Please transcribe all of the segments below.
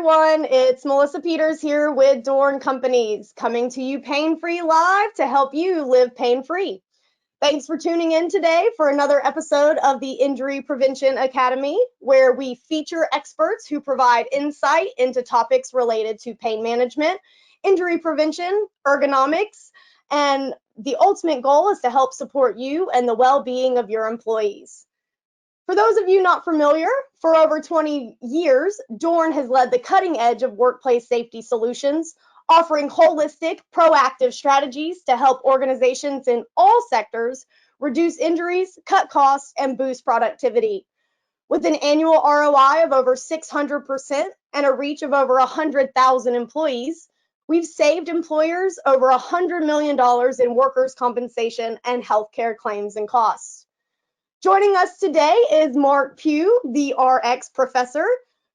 everyone, it's Melissa Peters here with DORN Companies, coming to you pain-free live to help you live pain-free. Thanks for tuning in today for another episode of the Injury Prevention Academy, where we feature experts who provide insight into topics related to pain management, injury prevention, ergonomics, and the ultimate goal is to help support you and the well-being of your employees. For those of you not familiar, for over 20 years, DORN has led the cutting edge of workplace safety solutions, offering holistic, proactive strategies to help organizations in all sectors reduce injuries, cut costs, and boost productivity. With an annual ROI of over 600% and a reach of over 100,000 employees, we've saved employers over $100 million in workers' compensation and healthcare claims and costs. Joining us today is Mark Pugh, the RX professor,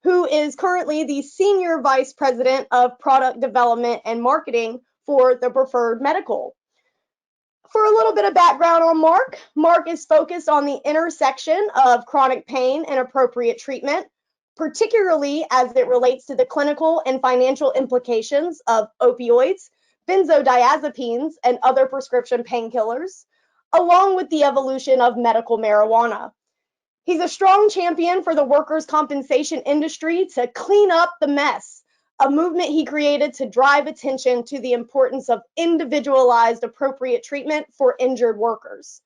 who is currently the Senior Vice President of Product Development and Marketing for the Preferred Medical. For a little bit of background on Mark, Mark is focused on the intersection of chronic pain and appropriate treatment, particularly as it relates to the clinical and financial implications of opioids, benzodiazepines, and other prescription painkillers, along with the evolution of medical marijuana. He's a strong champion for the workers' compensation industry to clean up the mess, a movement he created to drive attention to the importance of individualized appropriate treatment for injured workers.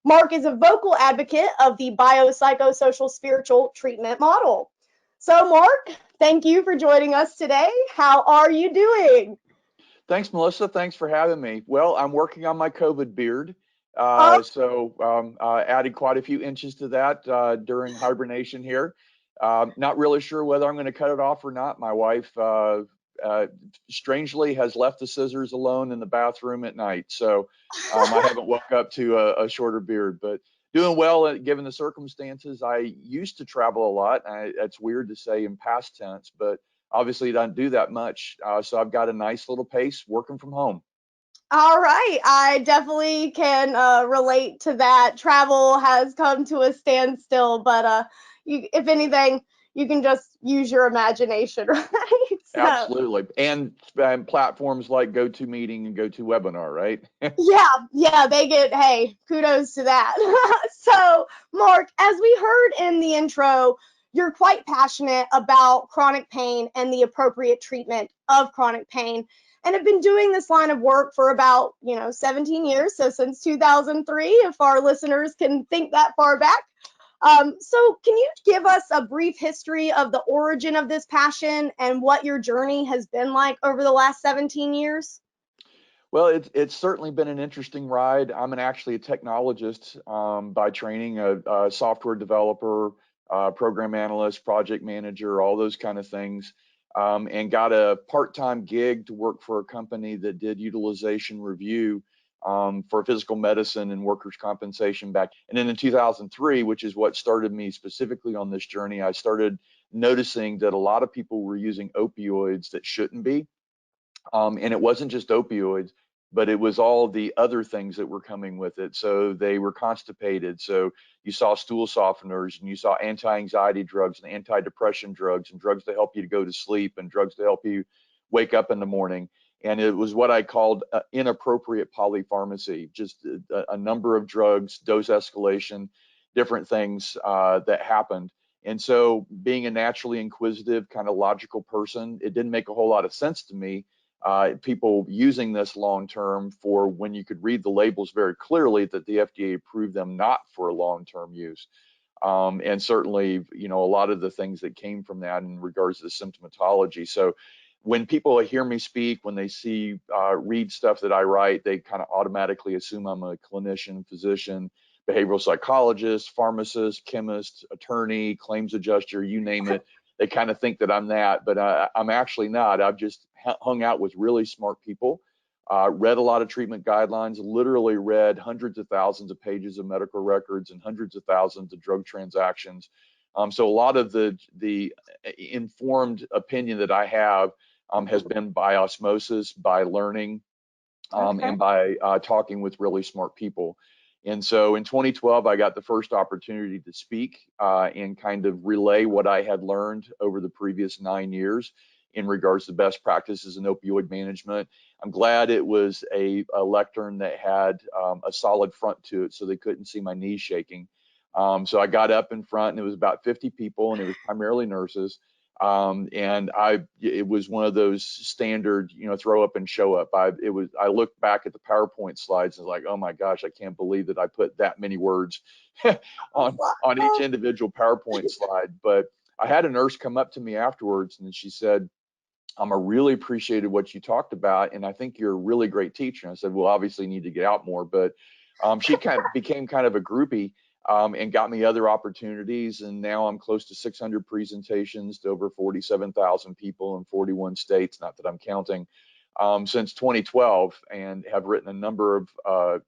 Mark is a vocal advocate of the biopsychosocial spiritual treatment model. So Mark, thank you for joining us today. How are you doing? Thanks, Melissa. Thanks for having me. Well, I'm working on my COVID beard. Added quite a few inches to that during hibernation here. Not really sure whether I'm going to cut it off or not. My wife, strangely, has left the scissors alone in the bathroom at night. So I haven't woke up to a shorter beard, but doing well given the circumstances. I used to travel a lot. It's weird to say in past tense, but obviously I don't do that much. So I've got a nice little pace working from home. All right, I definitely can relate to that. Travel has come to a standstill, but if anything, you can just use your imagination, right? So, absolutely, and platforms like GoToMeeting and GoToWebinar, right? yeah, they get, hey, kudos to that. So, Mark, as we heard in the intro, you're quite passionate about chronic pain and the appropriate treatment of chronic pain, and have been doing this line of work for about 17 years, so since 2003, if our listeners can think that far back. So can you give us a brief history of the origin of this passion and what your journey has been like over the last 17 years? Well, it's certainly been an interesting ride. I'm actually a technologist by training, a software developer, program analyst, project manager, all those kind of things. And got a part-time gig to work for a company that did utilization review for physical medicine and workers' compensation back. And then in 2003, which is what started me specifically on this journey, I started noticing that a lot of people were using opioids that shouldn't be. And it wasn't just opioids, but it was all the other things that were coming with it. So they were constipated. So you saw stool softeners, and you saw anti-anxiety drugs and antidepressant drugs and drugs to help you to go to sleep and drugs to help you wake up in the morning. And it was what I called inappropriate polypharmacy, just a number of drugs, dose escalation, different things that happened. And so being a naturally inquisitive, kind of logical person, it didn't make a whole lot of sense to me. People using this long-term for when you could read the labels very clearly that the FDA approved them not for long-term use. And certainly, a lot of the things that came from that in regards to the symptomatology. So when people hear me speak, when they read stuff that I write, they kind of automatically assume I'm a clinician, physician, behavioral psychologist, pharmacist, chemist, attorney, claims adjuster, you name it. They kind of think that I'm that, but I'm actually not. I've just hung out with really smart people, read a lot of treatment guidelines, literally read hundreds of thousands of pages of medical records and hundreds of thousands of drug transactions. So a lot of the informed opinion that I have has been by osmosis, by learning, and by talking with really smart people. And so in 2012, I got the first opportunity to speak and kind of relay what I had learned over the previous 9 years in regards to best practices in opioid management. I'm glad it was a lectern that had a solid front to it so they couldn't see my knees shaking. So I got up in front and it was about 50 people and it was primarily nurses. And it was one of those standard, throw up and show up. I looked back at the PowerPoint slides and was like, oh my gosh, I can't believe that I put that many words on each individual PowerPoint slide. But I had a nurse come up to me afterwards and she said, I really appreciated what you talked about, and I think you're a really great teacher. And I said, well, obviously you need to get out more, but she kind of became kind of a groupie and got me other opportunities. And now I'm close to 600 presentations to over 47,000 people in 41 states, not that I'm counting, since 2012, and have written a number of,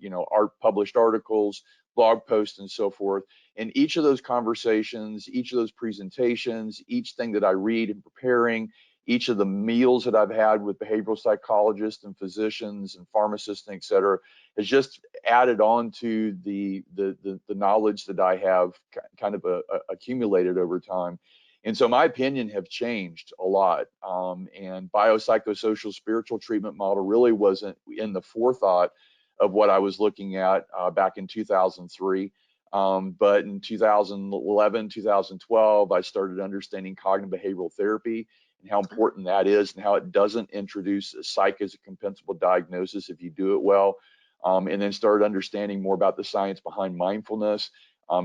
published articles, blog posts, and so forth. And each of those conversations, each of those presentations, each thing that I read in preparing, each of the meals that I've had with behavioral psychologists and physicians and pharmacists, et cetera, has just added on to the knowledge that I have kind of accumulated over time. And so my opinion have changed a lot. And biopsychosocial spiritual treatment model really wasn't in the forethought of what I was looking at back in 2003. But in 2011, 2012, I started understanding cognitive behavioral therapy and how important that is and how it doesn't introduce psych as a compensable diagnosis if you do it well. And then started understanding more about the science behind mindfulness,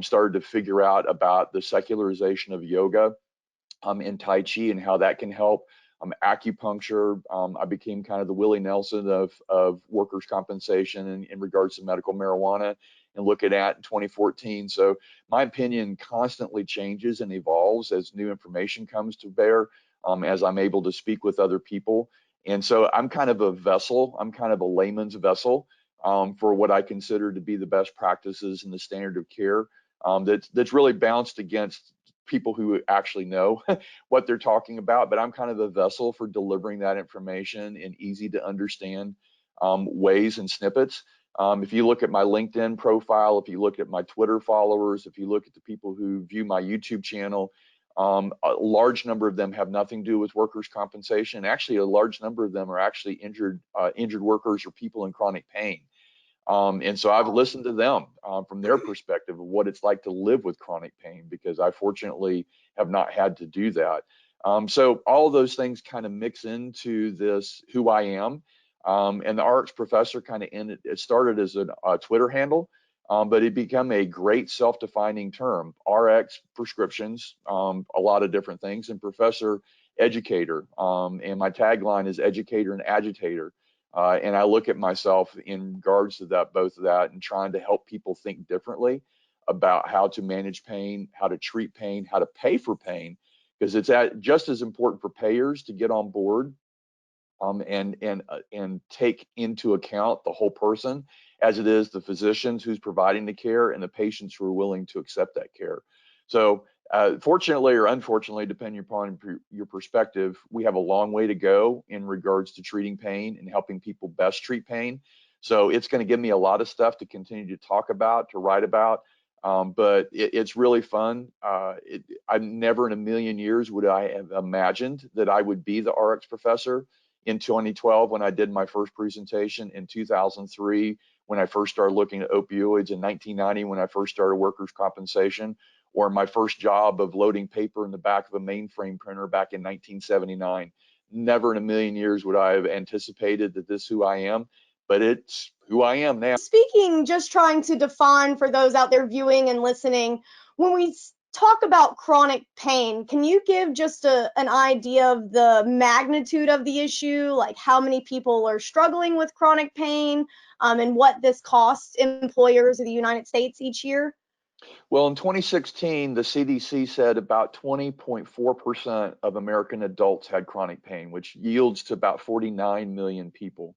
started to figure out about the secularization of yoga and Tai Chi and how that can help. Acupuncture, I became kind of the Willie Nelson of workers' compensation in regards to medical marijuana and looking at in 2014. So my opinion constantly changes and evolves as new information comes to bear, as I'm able to speak with other people. And so I'm kind of a vessel, I'm kind of a layman's vessel for what I consider to be the best practices and the standard of care that's really bounced against people who actually know what they're talking about, but I'm kind of a vessel for delivering that information in easy to understand ways and snippets. If you look at my LinkedIn profile, if you look at my Twitter followers, if you look at the people who view my YouTube channel, a large number of them have nothing to do with workers' compensation. Actually, a large number of them are actually injured workers or people in chronic pain. And so I've listened to them from their perspective of what it's like to live with chronic pain, because I fortunately have not had to do that. So all of those things kind of mix into this who I am. And the RX professor kind of ended, it started as a Twitter handle, but it became a great self-defining term. RX prescriptions, a lot of different things, and professor educator. And my tagline is educator and agitator. And I look at myself in regards to that, both of that, and trying to help people think differently about how to manage pain, how to treat pain, how to pay for pain, because it's just as important for payers to get on board and take into account the whole person as it is the physicians who's providing the care and the patients who are willing to accept that care. So fortunately or unfortunately, depending upon your perspective, we have a long way to go in regards to treating pain and helping people best treat pain. So it's going to give me a lot of stuff to continue to talk about, to write about. But it's really fun. I never in a million years would I have imagined that I would be the RX professor in 2012 when I did my first presentation, in 2003 when I first started looking at opioids, in 1990 when I first started workers' compensation, or my first job of loading paper in the back of a mainframe printer back in 1979. Never in a million years would I have anticipated that this is who I am, but it's who I am now. Speaking, just trying to define for those out there viewing and listening, when we talk about chronic pain, can you give just an idea of the magnitude of the issue, like how many people are struggling with chronic pain, and what this costs employers of the United States each year? Well, in 2016, the CDC said about 20.4% of American adults had chronic pain, which yields to about 49 million people.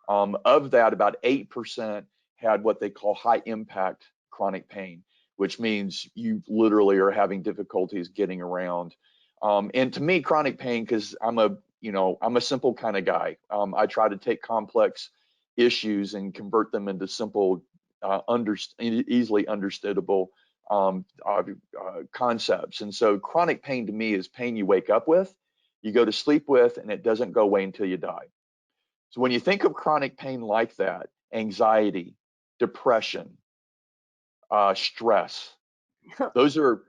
Of that, about 8% had what they call high impact chronic pain, which means you literally are having difficulties getting around. And to me, chronic pain, because I'm a simple kind of guy. I try to take complex issues and convert them into simple easily understandable concepts. And so chronic pain to me is pain you wake up with, you go to sleep with, and it doesn't go away until you die. So when you think of chronic pain like that, anxiety, depression, stress, those are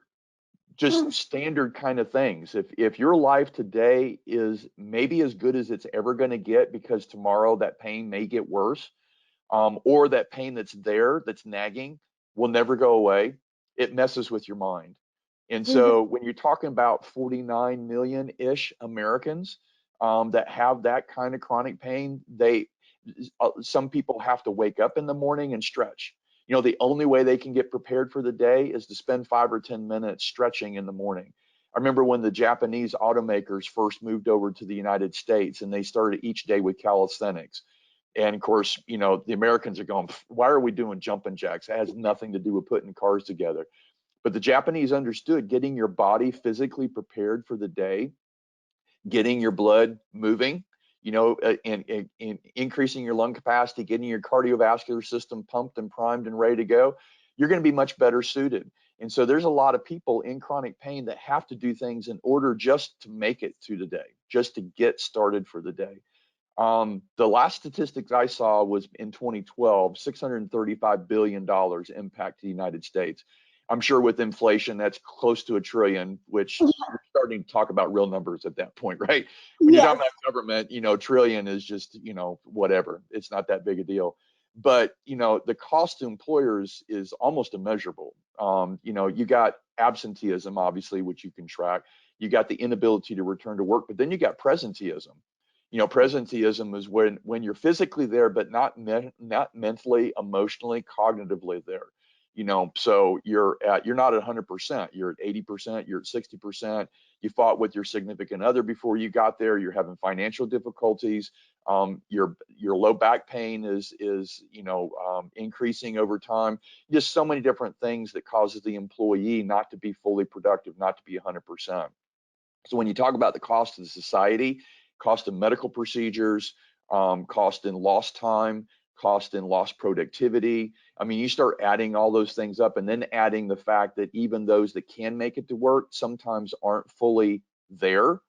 just standard kind of things. If your life today is maybe as good as it's ever going to get because tomorrow that pain may get worse, or that pain that's there, that's nagging, will never go away, it messes with your mind. And so when you're talking about 49 million-ish Americans that have that kind of chronic pain, some people have to wake up in the morning and stretch. You know, the only way they can get prepared for the day is to spend 5 or 10 minutes stretching in the morning. I remember when the Japanese automakers first moved over to the United States and they started each day with calisthenics. And of course, you know, the Americans are going, why are we doing jumping jacks? It has nothing to do with putting cars together. But the Japanese understood getting your body physically prepared for the day, getting your blood moving, you know, and increasing your lung capacity, getting your cardiovascular system pumped and primed and ready to go, you're going to be much better suited. And so there's a lot of people in chronic pain that have to do things in order just to make it through the day, just to get started for the day. The last statistics I saw was in 2012, $635 billion impact to the United States. I'm sure with inflation, that's close to $1 trillion, which you're starting to talk about real numbers at that point, right? When you're Yes. talking about government, you know, trillion is just, you know, whatever. It's not that big a deal. But, you know, the cost to employers is almost immeasurable. You know, you got absenteeism, obviously, which you can track. You got the inability to return to work, but then you got presenteeism. You know, presenteeism is when you're physically there, but not mentally, emotionally, cognitively there. You know, so you're not at 100%. You're at 80%. You're at 60%. You fought with your significant other before you got there. You're having financial difficulties. Your low back pain is increasing over time. Just so many different things that causes the employee not to be fully productive, not to be 100%. So when you talk about the cost of the society, cost of medical procedures, cost in lost time, cost in lost productivity, I mean, you start adding all those things up and then adding the fact that even those that can make it to work sometimes aren't fully there,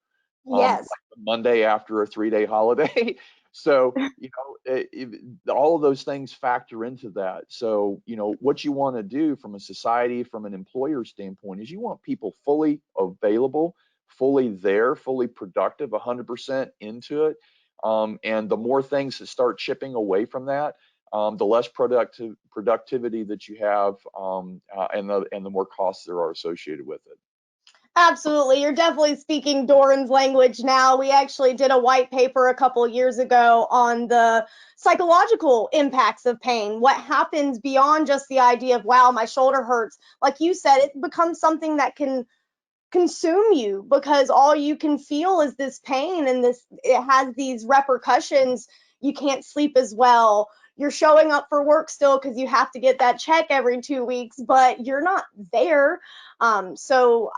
Yes. like Monday after a 3-day holiday. So, you know, all of those things factor into that. So, you know, what you want to do from a society, from an employer standpoint, is you want people fully available, fully there, fully productive, 100% into it. And the more things that start chipping away from that, the less productivity that you have, and the more costs there are associated with it. Absolutely. You're definitely speaking DORN's language now. We actually did a white paper a couple years ago on the psychological impacts of pain. What happens beyond just the idea of, wow, my shoulder hurts. Like you said, it becomes something that can consume you because all you can feel is this pain, and it has these repercussions. You can't sleep as well. You're showing up for work still because you have to get that check every 2 weeks, but you're not there. So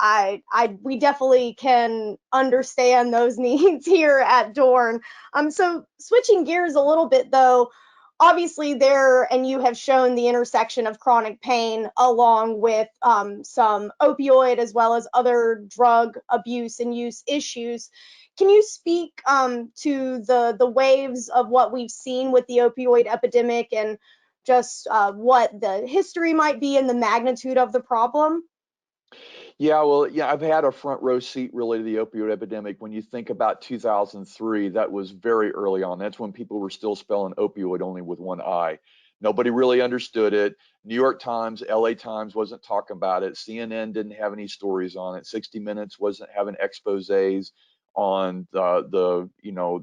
we definitely can understand those needs here at Dorn. So switching gears a little bit though, obviously there, and you have shown the intersection of chronic pain along with some opioid as well as other drug abuse and use issues. Can you speak to the waves of what we've seen with the opioid epidemic and just what the history might be and the magnitude of the problem? Yeah, well, yeah, I've had a front row seat really to the opioid epidemic. When you think about 2003, that was very early on. That's when people were still spelling opioid only with one I. Nobody really understood it. New York Times, LA Times wasn't talking about it. CNN didn't have any stories on it. 60 Minutes wasn't having exposés on the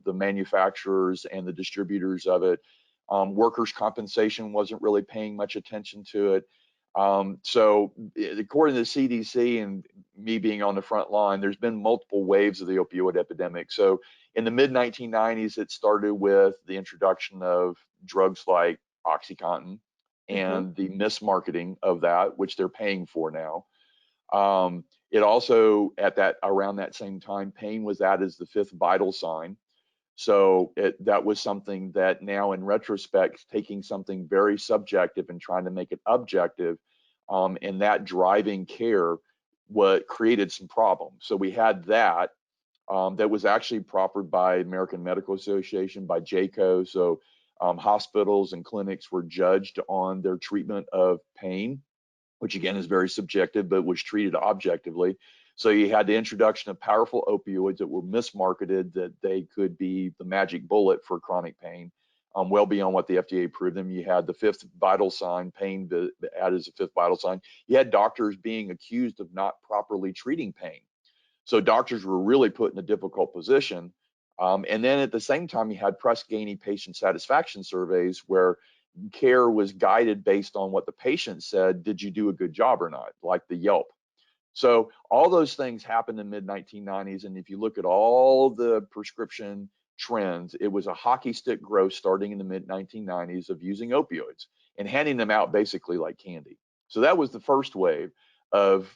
manufacturers and the distributors of it. Workers' compensation wasn't really paying much attention to it. So according to the CDC and me being on the front line, there's been multiple waves of the opioid epidemic. So in the mid 1990s, it started with the introduction of drugs like OxyContin Mm-hmm. and the mismarketing of that, which they're paying for now. It also, around that same time, pain was added as the fifth vital sign. So that was something that now in retrospect, taking something very subjective and trying to make it objective, and that driving care, what created some problems. So we had that. That was actually proffered by American Medical Association, by JACO. So hospitals and clinics were judged on their treatment of pain, which again is very subjective, but was treated objectively. So you had the introduction of powerful opioids that were mismarketed, that they could be the magic bullet for chronic pain, well beyond what the FDA approved them. You had the fifth vital sign, pain added as a fifth vital sign. You had doctors being accused of not properly treating pain. So doctors were really put in a difficult position. And then at the same time, you had Press Ganey patient satisfaction surveys where care was guided based on what the patient said. Did you do a good job or not? Like the Yelp. So all those things happened in mid 1990s. And if you look at all the prescription trends, it was a hockey stick growth starting in the mid 1990s of using opioids and handing them out basically like candy. So that was the first wave of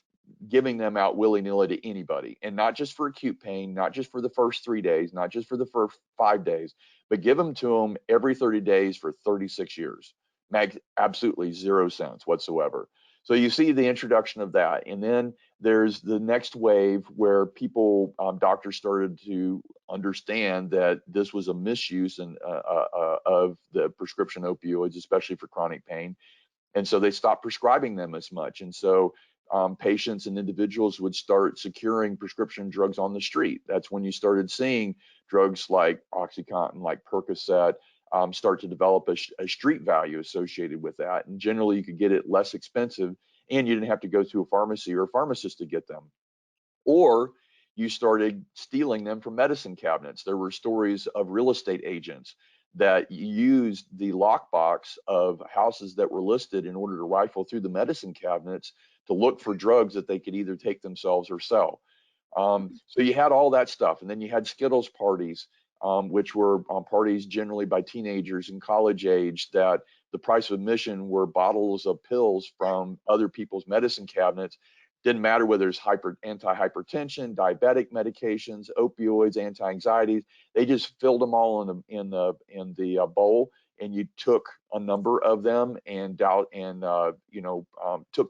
giving them out willy-nilly to anybody, and not just for acute pain, not just for the first 3 days, not just for the first 5 days, but give them to them every 30 days for 36 years. Makes absolutely zero sense whatsoever. So you see the introduction of that, and then there's the next wave where people, doctors started to understand that this was a misuse of the prescription opioids, especially for chronic pain, and so they stopped prescribing them as much. And so patients and individuals would start securing prescription drugs on the street. That's when you started seeing drugs like OxyContin, like Percocet, start to develop a street value associated with that. And generally, you could get it less expensive, and you didn't have to go to a pharmacy or a pharmacist to get them. Or you started stealing them from medicine cabinets. There were stories of real estate agents that used the lockbox of houses that were listed in order to rifle through the medicine cabinets to look for drugs that they could either take themselves or sell. So you had all that stuff. And then you had Skittles parties, which were parties generally by teenagers in college age, that the price of admission were bottles of pills from other people's medicine cabinets. Didn't matter whether it's anti-hypertension, diabetic medications, opioids, anti-anxieties. They just filled them all in the bowl, and you took a number of them and took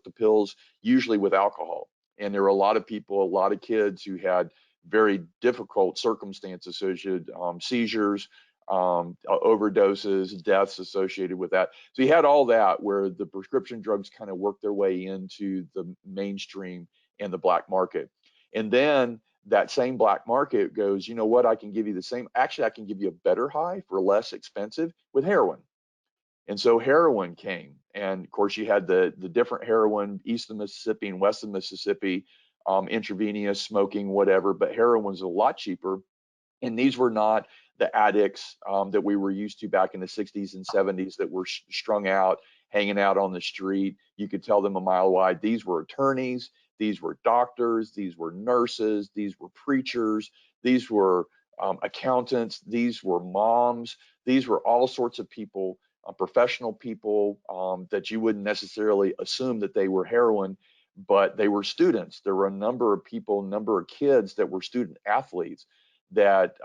the pills, usually with alcohol. And there were a lot of people, a lot of kids who had very difficult circumstances associated, seizures, overdoses, deaths associated with that. So you had all that where the prescription drugs kind of worked their way into the mainstream and the black market. And then that same black market goes, you know what, I can give you the same, actually, I can give you a better high for less expensive with heroin. And so heroin came, and of course you had the different heroin, east of Mississippi and west of Mississippi, intravenous smoking, whatever, but heroin was a lot cheaper. And these were not the addicts that we were used to back in the 60s and 70s that were strung out, hanging out on the street. You could tell them a mile wide. These were attorneys, these were doctors, these were nurses, these were preachers, these were accountants, these were moms, these were all sorts of people, professional people that you wouldn't necessarily assume that they were heroin, but they were students. There were a number of people, a number of kids that were student athletes that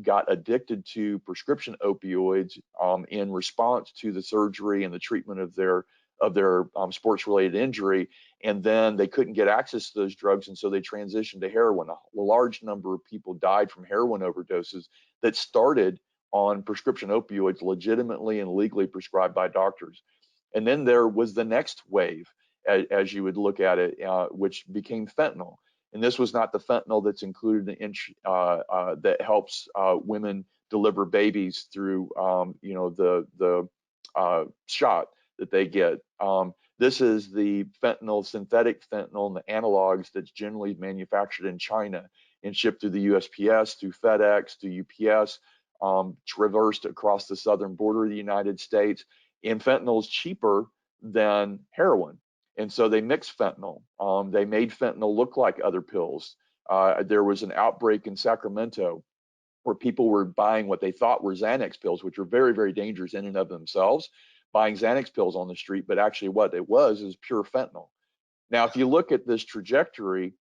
got addicted to prescription opioids in response to the surgery and the treatment of their sports-related injury, and then they couldn't get access to those drugs, and so they transitioned to heroin. A large number of people died from heroin overdoses that started on prescription opioids, legitimately and legally prescribed by doctors. And then there was the next wave, as you would look at it, which became fentanyl. And this was not the fentanyl that's included in that helps women deliver babies through the shot that they get. This is the fentanyl, synthetic fentanyl, and the analogs that's generally manufactured in China and shipped through the USPS, through FedEx, through UPS, traversed across the southern border of the United States. And fentanyl is cheaper than heroin. And so they mixed fentanyl. They made fentanyl look like other pills. There was an outbreak in Sacramento where people were buying what they thought were Xanax pills, which are very, very dangerous in and of themselves, buying Xanax pills on the street, but actually what it was is pure fentanyl. Now, if you look at this trajectory,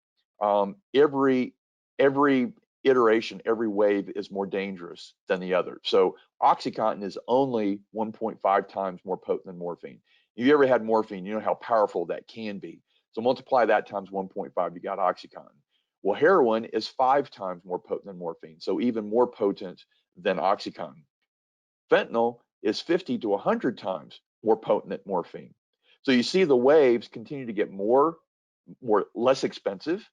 every iteration, every wave is more dangerous than the other. So OxyContin is only 1.5 times more potent than morphine. If you ever had morphine, you know how powerful that can be. So multiply that times 1.5, you got OxyContin. Well, heroin is 5 times more potent than morphine, so even more potent than OxyContin. Fentanyl is 50 to 100 times more potent than morphine. So you see the waves continue to get less expensive,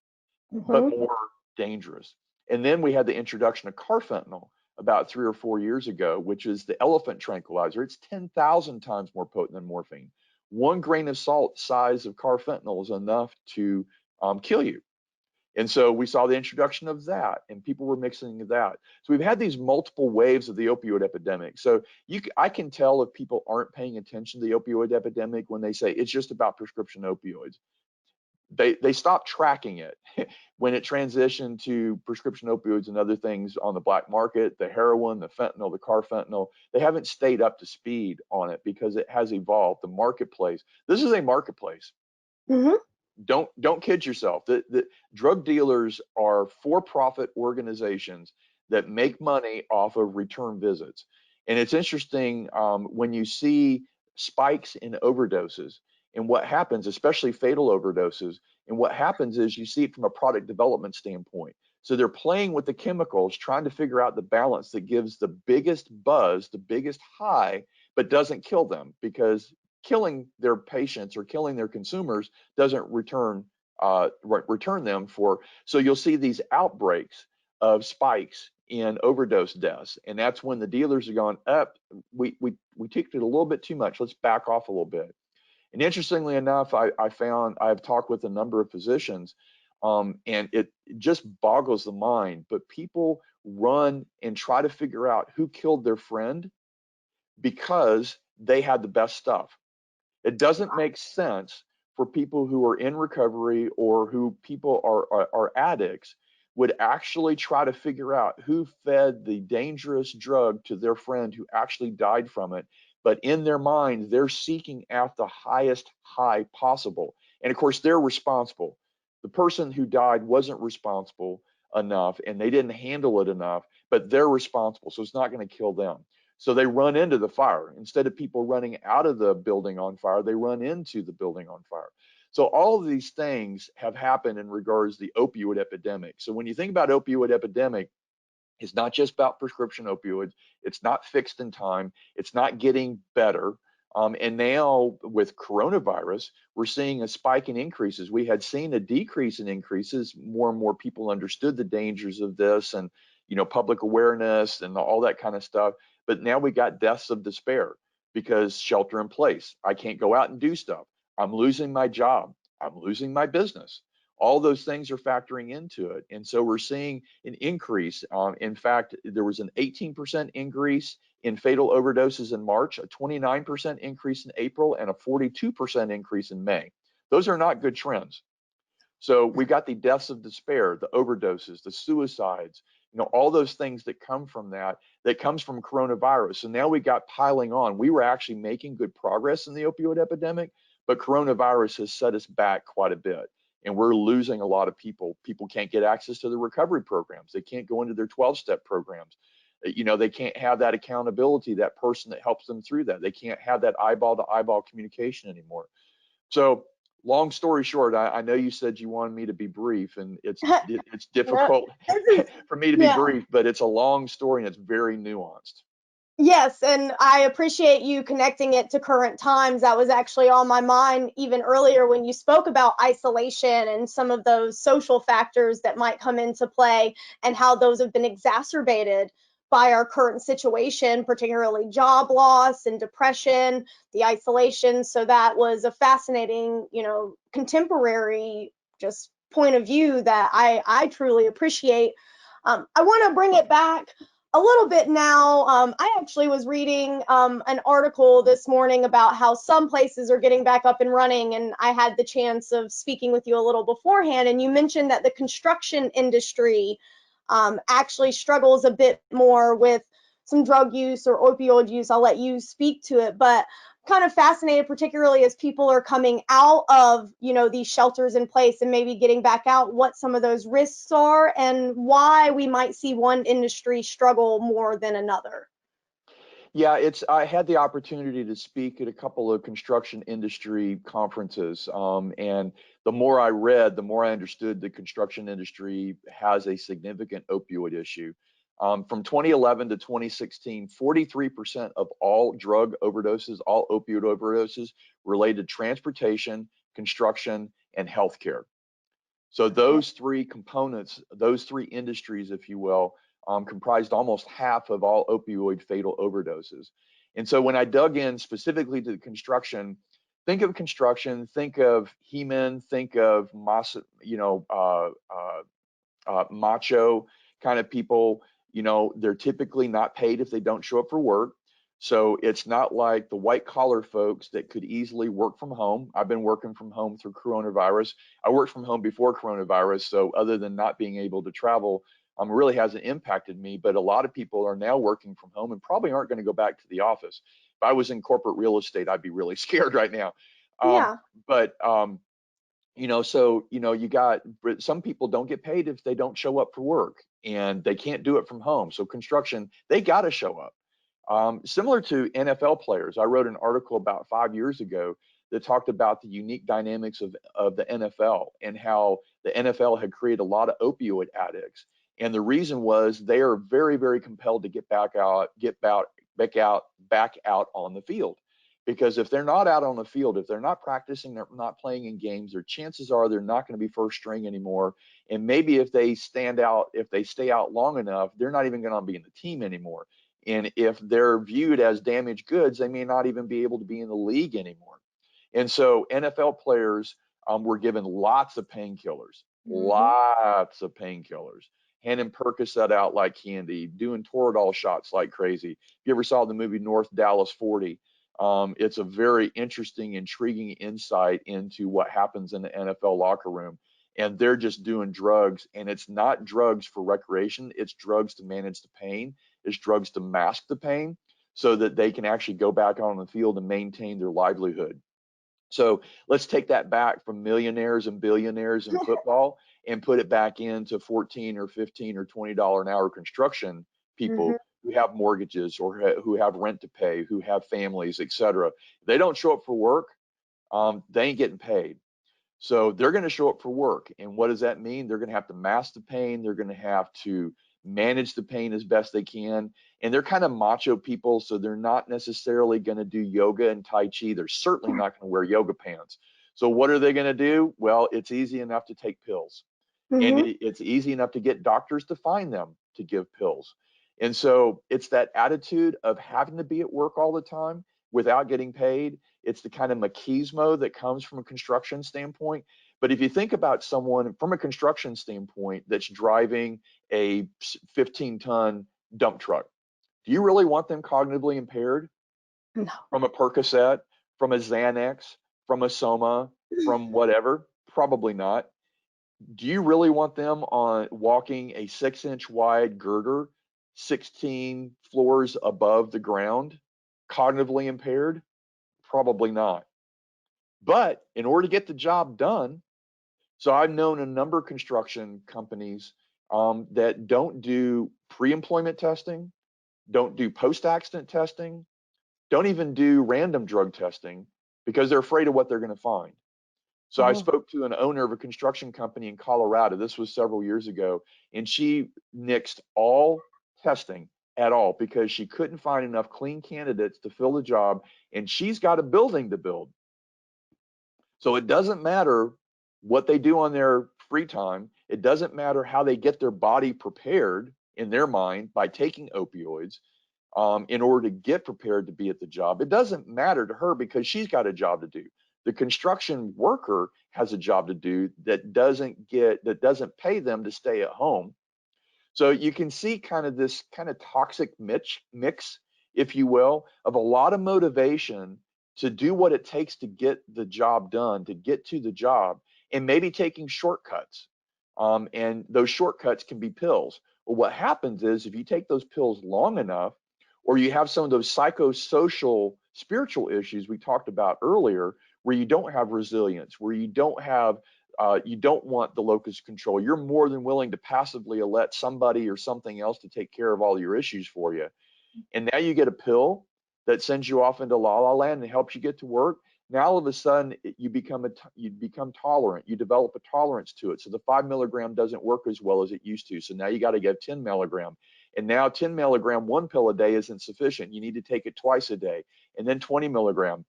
but Mm-hmm. more dangerous. And then we had the introduction of carfentanil about 3 or 4 years ago, which is the elephant tranquilizer. It's 10,000 times more potent than morphine. 1 grain of salt size of carfentanil is enough to kill you. And so we saw the introduction of that, and people were mixing that. So we've had these multiple waves of the opioid epidemic. So I can tell if people aren't paying attention to the opioid epidemic when they say it's just about prescription opioids. They stopped tracking it when it transitioned to prescription opioids and other things on the black market, the heroin, the fentanyl, the carfentanil. They haven't stayed up to speed on it because it has evolved. The marketplace. This is a marketplace. Mm-hmm. Don't kid yourself. The drug dealers are for-profit organizations that make money off of return visits. And it's interesting when you see spikes in overdoses and what happens, especially fatal overdoses, and what happens is you see it from a product development standpoint. So they're playing with the chemicals, trying to figure out the balance that gives the biggest buzz, the biggest high, but doesn't kill them, because killing their patients or killing their consumers doesn't return them for. So you'll see these outbreaks of spikes in overdose deaths, and that's when the dealers are going up. We took it a little bit too much. Let's back off a little bit. And interestingly enough, I found I've talked with a number of physicians, and it just boggles the mind. But people run and try to figure out who killed their friend because they had the best stuff. It doesn't make sense for people who are in recovery or who people are addicts would actually try to figure out who fed the dangerous drug to their friend who actually died from it. But in their mind, they're seeking out the highest high possible. And of course, they're responsible. The person who died wasn't responsible enough and they didn't handle it enough, but they're responsible. So it's not going to kill them. So they run into the fire. Instead of people running out of the building on fire, they run into the building on fire. So all of these things have happened in regards to the opioid epidemic. So when you think about opioid epidemic, it's not just about prescription opioids. It's not fixed in time. It's not getting better. And now with coronavirus, we're seeing a spike in increases. We had seen a decrease in increases. More and more people understood the dangers of this, and public awareness and all that kind of stuff. But now we got deaths of despair because shelter in place. I can't go out and do stuff. I'm losing my job. I'm losing my business. All those things are factoring into it. And so we're seeing an increase. In fact, there was an 18% increase in fatal overdoses in March, a 29% increase in April, and a 42% increase in May. Those are not good trends. So we've got the deaths of despair, the overdoses, the suicides, all those things that come from that comes from coronavirus. So now we got piling on. We were actually making good progress in the opioid epidemic, but coronavirus has set us back quite a bit. And we're losing a lot of people. People can't get access to the recovery programs. They can't go into their 12-step programs. They can't have that accountability, that person that helps them through that. They can't have that eyeball to eyeball communication anymore. So long story short, I know you said you wanted me to be brief, and it's No, difficult this is, for me to be yeah. brief, but it's a long story and it's very nuanced. Yes, and I appreciate you connecting it to current times. That was actually on my mind even earlier when you spoke about isolation and some of those social factors that might come into play and how those have been exacerbated by our current situation, particularly job loss and depression, the isolation. So that was a fascinating, contemporary just point of view that I truly appreciate. I want to bring it back a little bit now. I actually was reading an article this morning about how some places are getting back up and running, and I had the chance of speaking with you a little beforehand, and you mentioned that the construction industry actually struggles a bit more with some drug use or opioid use. I'll let you speak to it, but kind of fascinated, particularly as people are coming out of, these shelters in place and maybe getting back out, what some of those risks are and why we might see one industry struggle more than another. Yeah, I had the opportunity to speak at a couple of construction industry conferences. And the more I read, the more I understood the construction industry has a significant opioid issue. From 2011 to 2016, 43% of all drug overdoses, all opioid overdoses, related to transportation, construction, and healthcare. So Okay. those three components, those three industries, if you will, comprised almost half of all opioid fatal overdoses. And so when I dug in specifically to the construction, think of He-Man, think of macho kind of people. They're typically not paid if they don't show up for work. So it's not like the white collar folks that could easily work from home. I've been working from home through coronavirus. I worked from home before coronavirus. So other than not being able to travel, really hasn't impacted me. But a lot of people are now working from home and probably aren't going to go back to the office. If I was in corporate real estate, I'd be really scared right now. Um, Yeah. but so you got some people don't get paid if they don't show up for work, and they can't do it from home. So construction, they got to show up. Similar to NFL players, I wrote an article about 5 years ago that talked about the unique dynamics of the NFL and how the NFL had created a lot of opioid addicts. And the reason was they are very, very compelled to back out on the field. Because if they're not out on the field, if they're not practicing, they're not playing in games, their chances are they're not going to be first string anymore. And maybe if they stay out long enough, they're not even going to be in the team anymore. And if they're viewed as damaged goods, they may not even be able to be in the league anymore. And so NFL players were given Mm-hmm. lots of painkillers, handing Percocet out like candy, doing Toradol shots like crazy. If you ever saw the movie North Dallas 40, it's a very interesting, intriguing insight into what happens in the NFL locker room. And they're just doing drugs, and it's not drugs for recreation, it's drugs to manage the pain, it's drugs to mask the pain so that they can actually go back on the field and maintain their livelihood. So let's take that back from millionaires and billionaires in football and put it back into 14 or 15 or $20 an hour construction Mm-hmm. people who have mortgages or who have rent to pay, who have families, etc. If they don't show up for work, they ain't getting paid. So they're going to show up for work. And what does that mean? They're going to have to mask the pain. They're going to have to manage the pain as best they can. And they're kind of macho people. So they're not necessarily going to do yoga and Tai Chi. They're certainly not going to wear yoga pants. So what are they going to do? Well, it's easy enough to take pills. And Mm-hmm. it's easy enough to get doctors to find them to give pills. And so it's that attitude of having to be at work all the time without getting paid. It's the kind of machismo that comes from a construction standpoint. But if you think about someone from a construction standpoint that's driving a 15-ton dump truck, do you really want them cognitively impaired No. from a Percocet, from a Xanax, from a Soma, from whatever? Probably not. Do you really want them on walking a 6-inch wide girder 16 floors above the ground, cognitively impaired? Probably not. But in order to get the job done, so I've known a number of construction companies that don't do pre-employment testing, don't do post-accident testing, don't even do random drug testing because they're afraid of what they're going to find. So I Oh. spoke to an owner of a construction company in Colorado. This was several years ago, and she nixed all testing at all because she couldn't find enough clean candidates to fill the job, and she's got a building to build. So it doesn't matter what they do on their free time. It doesn't matter how they get their body prepared in their mind by taking opioids in order to get prepared to be at the job. It doesn't matter to her because she's got a job to do. The construction worker has a job to do that doesn't pay them to stay at home. So you can see kind of this kind of toxic mix, if you will, of a lot of motivation to do what it takes to get the job done, to get to the job, and maybe taking shortcuts. And those shortcuts can be pills. Well, what happens is if you take those pills long enough, or you have some of those psychosocial, spiritual issues we talked about earlier, where you don't have resilience, where you don't have, you don't want the locus of control. You're more than willing to passively let somebody or something else to take care of all your issues for you. And now you get a pill that sends you off into la la land and helps you get to work. Now all of a sudden you become tolerant. You develop a tolerance to it. So the 5 milligram doesn't work as well as it used to. So now you got to get 10 milligram. And now 10 milligram, one pill a day isn't sufficient. You need to take it twice a day, and then 20 milligram.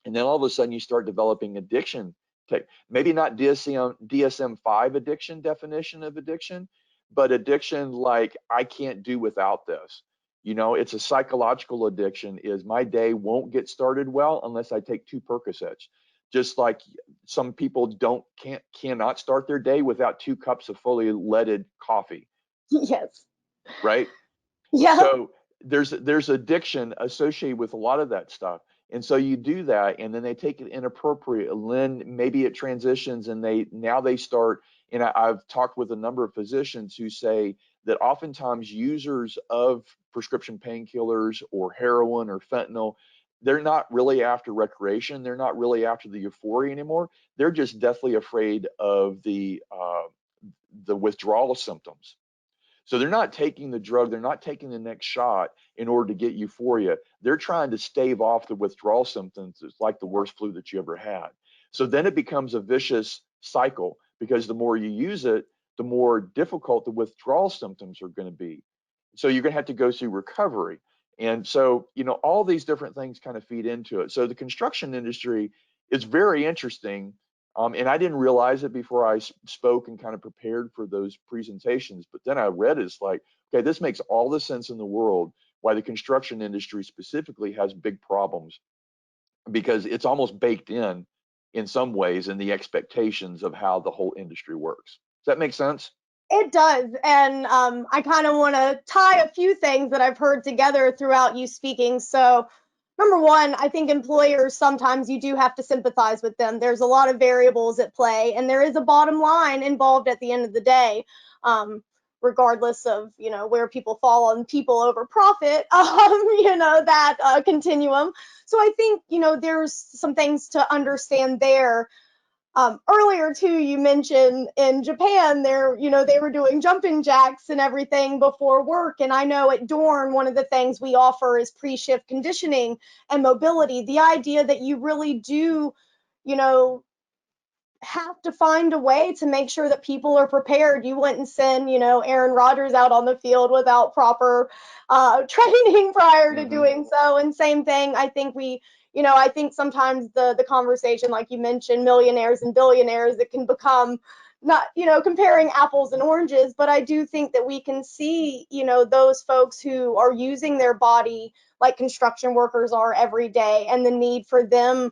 And then all of a sudden you start developing addiction. Maybe not DSM-5 addiction definition of addiction, but addiction like I can't do without this. It's a psychological addiction. Is my day won't get started well unless I take 2 Percocets. Just like some people cannot start their day without 2 cups of fully leaded coffee. Yes. Right? Yeah. So there's addiction associated with a lot of that stuff. And so you do that, and then they take it inappropriate, and then maybe it transitions, and they start. And I've talked with a number of physicians who say that oftentimes users of prescription painkillers or heroin or fentanyl, they're not really after recreation. They're not really after the euphoria anymore. They're just deathly afraid of the withdrawal symptoms. So they're not taking the drug, they're not taking the next shot in order to get euphoria. They're trying to stave off the withdrawal symptoms. It's like the worst flu that you ever had. So then it becomes a vicious cycle, because the more you use it, the more difficult the withdrawal symptoms are going to be. So you're going to have to go through recovery. And so, all these different things kind of feed into it. So the construction industry is very interesting. And I didn't realize it before I spoke and kind of prepared for those presentations. But then I read it's like, okay, this makes all the sense in the world why the construction industry specifically has big problems, because it's almost baked in some ways in the expectations of how the whole industry works. Does that make sense? It does. And I kind of want to tie a few things that I've heard together throughout you speaking. So, number one, I think employers, sometimes you do have to sympathize with them. There's a lot of variables at play, and there is a bottom line involved at the end of the day, regardless of, where people fall on people over profit, that continuum. So I think, there's some things to understand there. Earlier too, you mentioned in Japan, they were doing jumping jacks and everything before work. And I know at DORN, one of the things we offer is pre-shift conditioning and mobility. The idea that you really do, have to find a way to make sure that people are prepared. You wouldn't send, Aaron Rodgers out on the field without proper training prior to doing so. And same thing, I think I think sometimes the conversation, like you mentioned, millionaires and billionaires, it can become not, comparing apples and oranges. But I do think that we can see, those folks who are using their body like construction workers are every day, and the need for them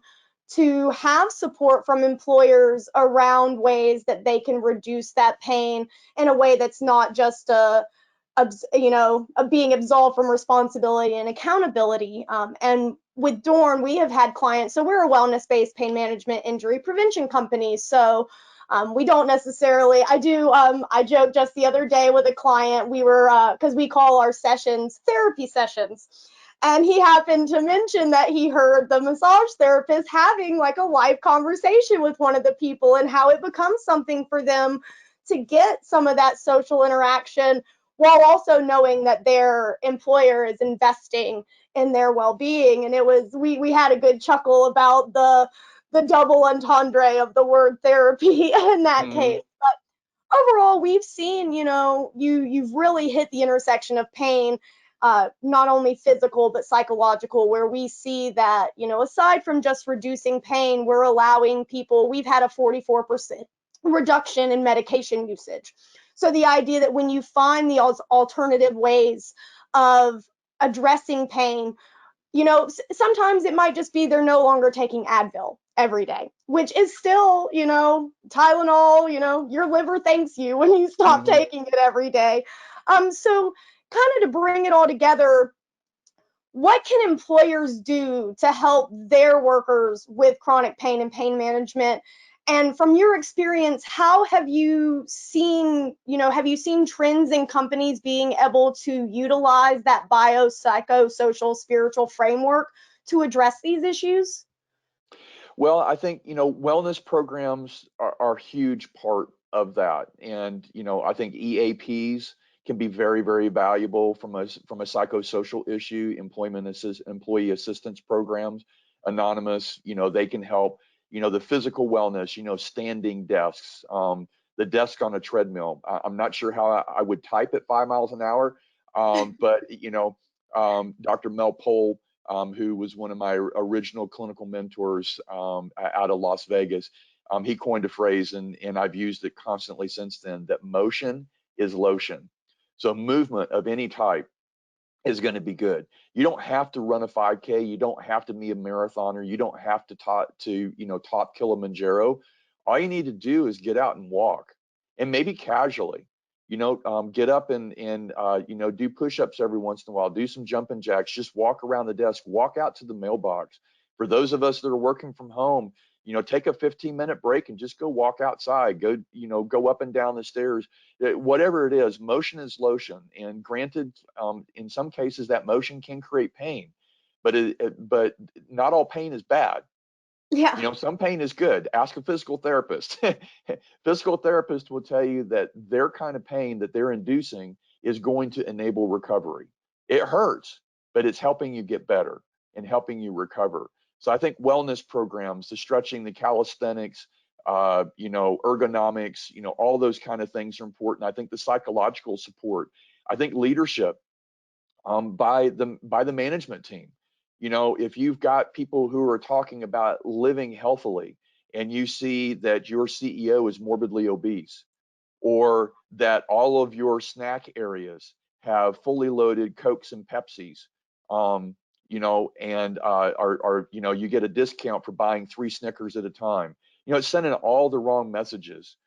to have support from employers around ways that they can reduce that pain in a way that's not just being absolved from responsibility and accountability. And with DORN, we have had clients. So we're a wellness-based pain management injury prevention company. So we don't necessarily. I joked just the other day with a client. We were because we call our sessions therapy sessions. And he happened to mention that he heard the massage therapist having like a live conversation with one of the people, and how it becomes something for them to get some of that social interaction, while also knowing that their employer is investing in their well-being. And we had a good chuckle about the double entendre of the word therapy in that case. But overall, we've seen, you've really hit the intersection of pain, not only physical but psychological, where we see that, aside from just reducing pain, we're allowing people. We've had a 44% reduction in medication usage. So the idea that when you find the alternative ways of addressing pain, sometimes it might just be they're no longer taking Advil every day, which is still, Tylenol, your liver thanks you when you stop taking it every day. So kind of to bring it all together, what can employers do to help their workers with chronic pain and pain management? And from your experience, how have you seen, have you seen trends in companies being able to utilize that biopsychosocial spiritual framework to address these issues? Well, I think, wellness programs are a huge part of that. And, I think EAPs can be very, very valuable from a psychosocial issue, employee assistance programs, anonymous, they can help, the physical wellness, standing desks, the desk on a treadmill. I'm not sure how I would type at 5 miles an hour, but, Dr. Mel Pohl, who was one of my original clinical mentors out of Las Vegas. He coined a phrase, and I've used it constantly since then, that motion is lotion. So movement of any type is going to be good. You don't have to run a 5K. You don't have to be a marathoner. You don't have to top Kilimanjaro. All you need to do is get out and walk, and maybe casually, get up and do push-ups every once in a while, do some jumping jacks, just walk around the desk, walk out to the mailbox. For those of us that are working from home, take a 15-minute break and just go walk outside, go up and down the stairs. Whatever it is, motion is lotion. And granted, in some cases that motion can create pain, but not all pain is bad. Yeah. Some pain is good. Ask a physical therapist. Physical therapist will tell you that their kind of pain that they're inducing is going to enable recovery. It hurts, but it's helping you get better and helping you recover. So I think wellness programs, the stretching, the calisthenics, ergonomics, all those kind of things are important. I think the psychological support. I think leadership by the management team. If you've got people who are talking about living healthily, and you see that your CEO is morbidly obese, or that all of your snack areas have fully loaded Cokes and Pepsis, and you get a discount for buying 3 Snickers at a time. It's sending all the wrong messages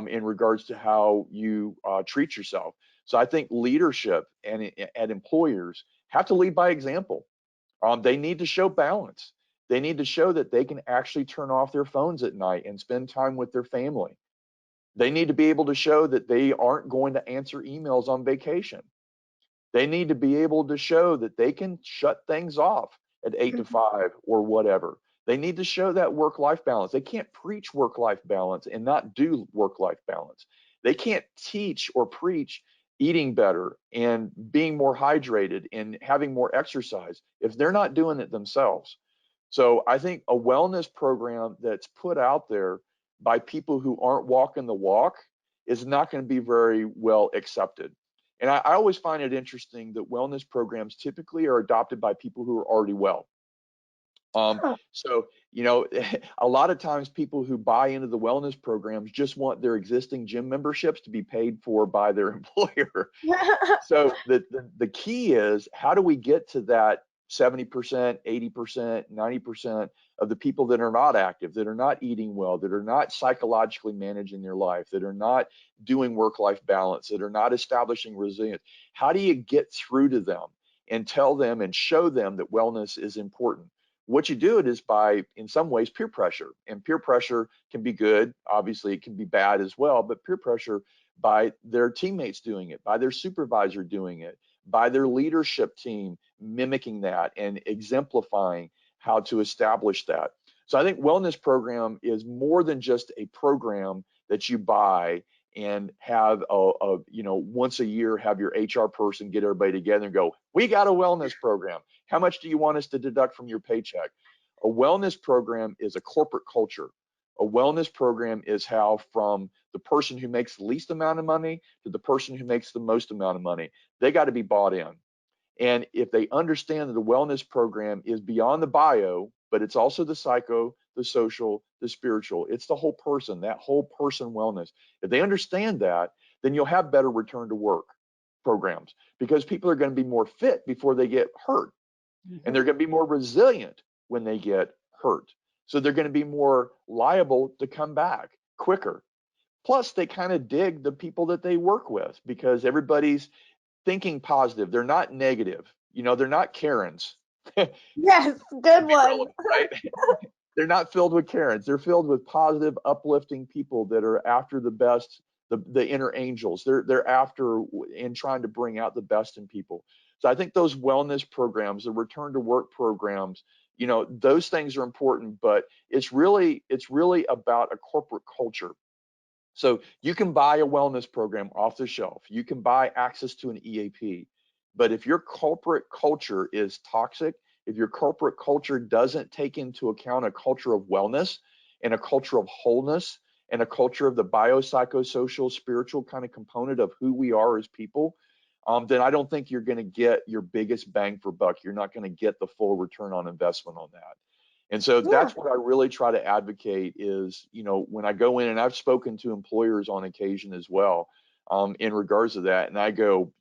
in regards to how you treat yourself. So I think leadership and employers have to lead by example. They need to show balance. They need to show that they can actually turn off their phones at night and spend time with their family. They need to be able to show that they aren't going to answer emails on vacation. They need to be able to show that they can shut things off at 8 to 5 or whatever. They need to show that work-life balance. They can't preach work-life balance and not do work-life balance. They can't teach or preach eating better and being more hydrated and having more exercise if they're not doing it themselves. So I think a wellness program that's put out there by people who aren't walking the walk is not going to be very well accepted. And I always find it interesting that wellness programs typically are adopted by people who are already well. So, a lot of times people who buy into the wellness programs just want their existing gym memberships to be paid for by their employer. So the key is, how do we get to that 70%, 80%, 90% of the people that are not active, that are not eating well, that are not psychologically managing their life, that are not doing work-life balance, that are not establishing resilience? How do you get through to them and tell them and show them that wellness is important? What you do it is by, in some ways, peer pressure. And peer pressure can be good. Obviously, it can be bad as well, but peer pressure by their teammates doing it, by their supervisor doing it, by their leadership team mimicking that and exemplifying how to establish that. So I think wellness program is more than just a program that you buy and have once a year have your HR person get everybody together and go, we got a wellness program. How much do you want us to deduct from your paycheck? A wellness program is a corporate culture. A wellness program is how, from the person who makes the least amount of money to the person who makes the most amount of money, they got to be bought in. And if they understand that the wellness program is beyond the bio, but it's also the psycho, the social, the spiritual, it's the whole person, that whole person wellness. If they understand that, then you'll have better return to work programs, because people are going to be more fit before they get hurt. And they're going to be more resilient when they get hurt. So they're going to be more liable to come back quicker. Plus, they kind of dig the people that they work with, because everybody's thinking positive. They're not negative. They're not Karens. To Yes, good be one. relevant, right? They're not filled with Karens. They're filled with positive, uplifting people that are after the best, the inner angels. They're after and trying to bring out the best in people. So I think those wellness programs, the return to work programs, those things are important, but it's really about a corporate culture. So you can buy a wellness program off the shelf. You can buy access to an EAP. But if your corporate culture is toxic, if your corporate culture doesn't take into account a culture of wellness and a culture of wholeness and a culture of the biopsychosocial, spiritual kind of component of who we are as people, then I don't think you're going to get your biggest bang for buck. You're not going to get the full return on investment on that. And so Yeah. that's what I really try to advocate is, when I go in, and I've spoken to employers on occasion as well, in regards to that. And I go,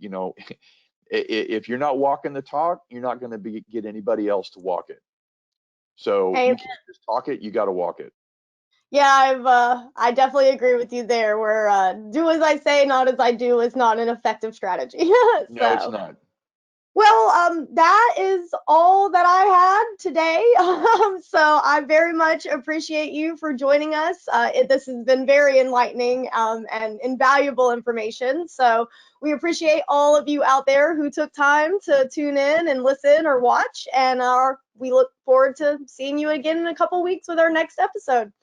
if you're not walking the talk, you're not going to get anybody else to walk it. So Hey, you can't just talk it, you got to walk it. yeah, I definitely agree with you there. Where do as I say, not as I do is not an effective strategy. No, it's So. not. Well, that is all that I had today. So I very much appreciate you for joining us. This has been very enlightening and invaluable information. So we appreciate all of you out there who took time to tune in and listen or watch. And we look forward to seeing you again in a couple weeks with our next episode.